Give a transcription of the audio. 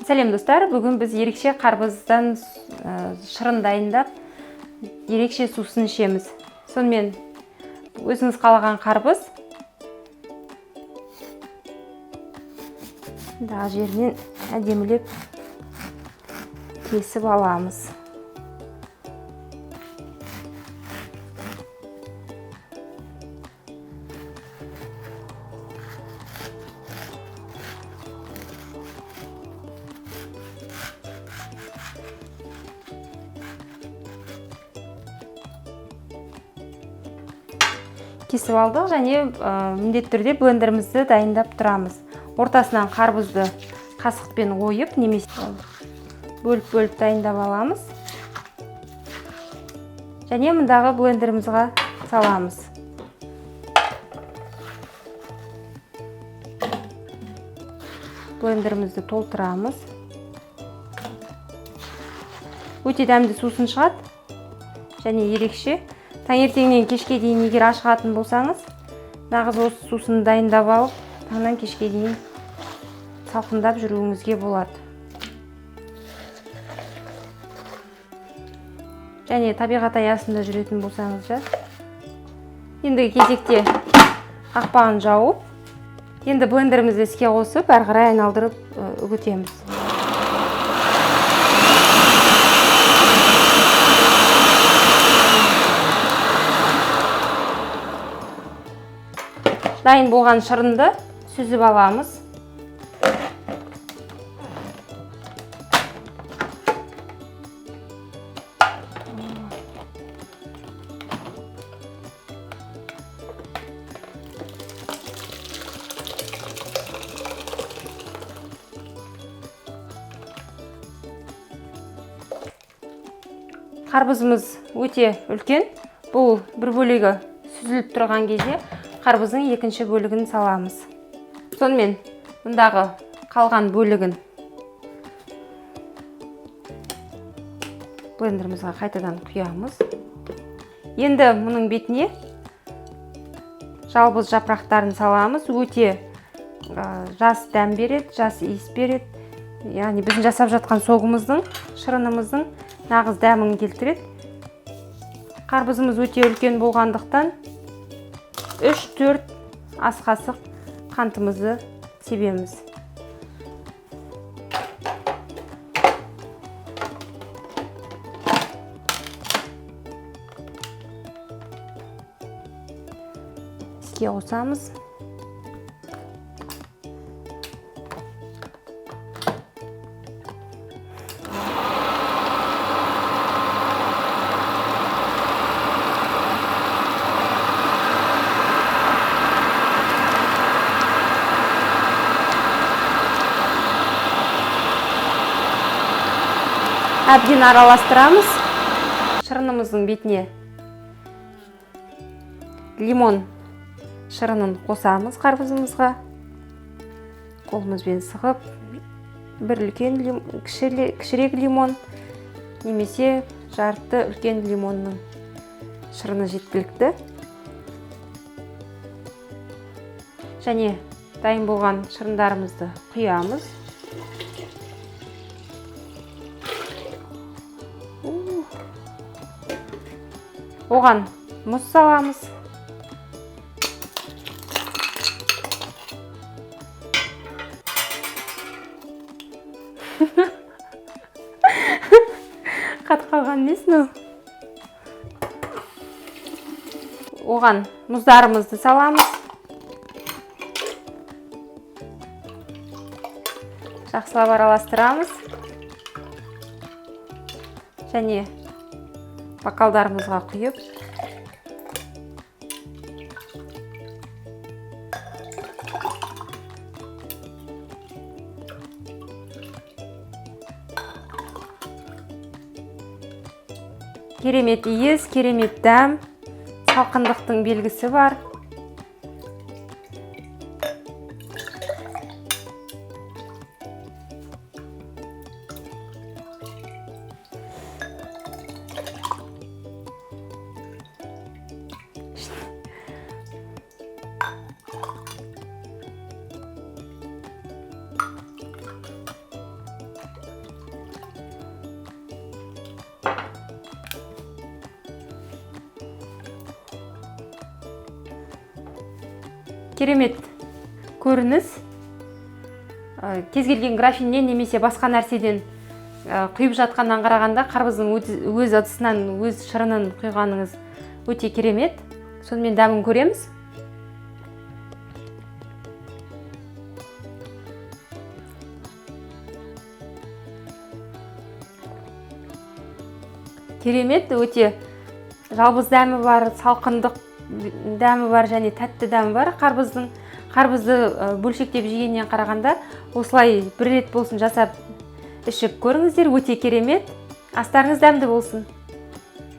Сәлем достар, бүгін біз ерекше қарбыздан шырын дайындап, ерекше сусын ішеміз. Сонымен өзіңіз қалаған қарбыз дағы жерінен әдемілеп кесіп аламыз. Кесіп алдық және міндетті түрде блендерімізді дайындап тұрамыз. Ортасынан қарбызды қасықпен ойып, немесе бөліп дайындап аламыз. Және мұндағы блендерімізге саламыз. Блендерімізді толтырамыз. Өте дәмді сусын шығады және ерекше. Таңертеңнен кешке дейін егер ашығатын болсаңыз, нағыз осы сусын дайындап алып, таңнан кешке дейін салқындап жүруіңізге болады. Және табиғат аясында жүретін болсаңыз да, ендігі кезекте қақпағын жауып, енді блендерімізді іске қосып, әрі қарай айналдырып үгітеміз. Дайын болған шырынды сүзіп аламыз. Қарбызымыз өте үлкен. Бұл бір бөлігі сүзіліп тұрған кезде қарбыздың екінші бөлігін саламыз. Сонымен мұндағы қалған бөлігін блендерімізге қайтадан құямыз. Енді мұның бетіне жалбыз жапырақтарын саламыз. Өте жас дәм береді, жас иіс береді. Яғни біздің жасап жатқан согымыздың, шырынымыздың нағыз дәмін келтіреді. Қарбызымыз өте үлкен болғандықтан 3-4 ас қасық қантымызды себеміз. Іске қосамыз. Әбден араластырамыз. Шырынымыздың бетіне лимон шырынын қосамыз қарбызымызға. Қолымызбен сығып, бір үлкен кішірек лимон, немесе жарты үлкен лимонның шырыны жеткілікті. Және дайын болған шырындарымызды құямыз. Оған мұз саламыз. Қатып қалған несін ол? Оған мұздарымызды саламыз. Жақсылап араластырамыз. Және бокалдарымызға құйып, керемет иіс, керемет дәм, салқындықтың белгісі бар. керемет көрініс. Кез келген графиннен немесе басқа нәрседен құйып жатқаннан қарағанда қарбыздың өз ыдысынан өз шырынын құйғаныңыз өте керемет. Сонымен дәмін көреміз. Керемет, өте жалбыз дәмі бар, салқындық дәмі бар және тәтті дәмі бар қарбыздың. Қарбызды бөлшектеп жегеннен қарағанда осылай бір рет болсын жасап ішіп көріңіздер, өте керемет. Астарыңыз дәмді болсын.